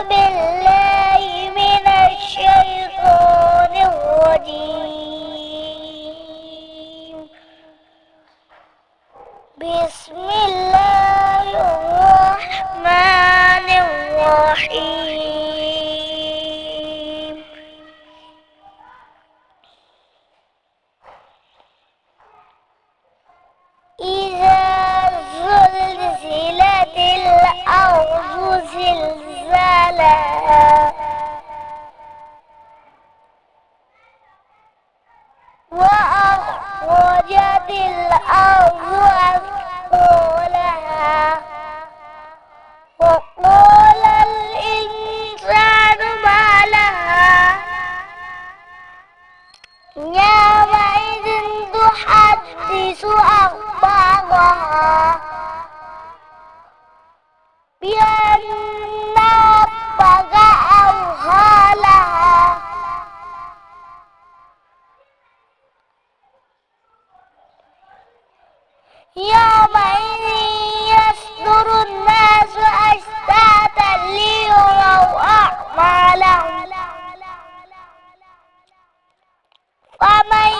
بالله من الشيطان الرجيم. بسم الله الرحمن الرحيم. إذا زلزلت الأرض زلزالها وأخرجت الأرض أثقالها وقال الإنسان ما لها يومئذ تحدث أخبارها بأن ربك أوحى لها يومئذ يصدر الناس أشتاتا ليروا أعمالهم فمن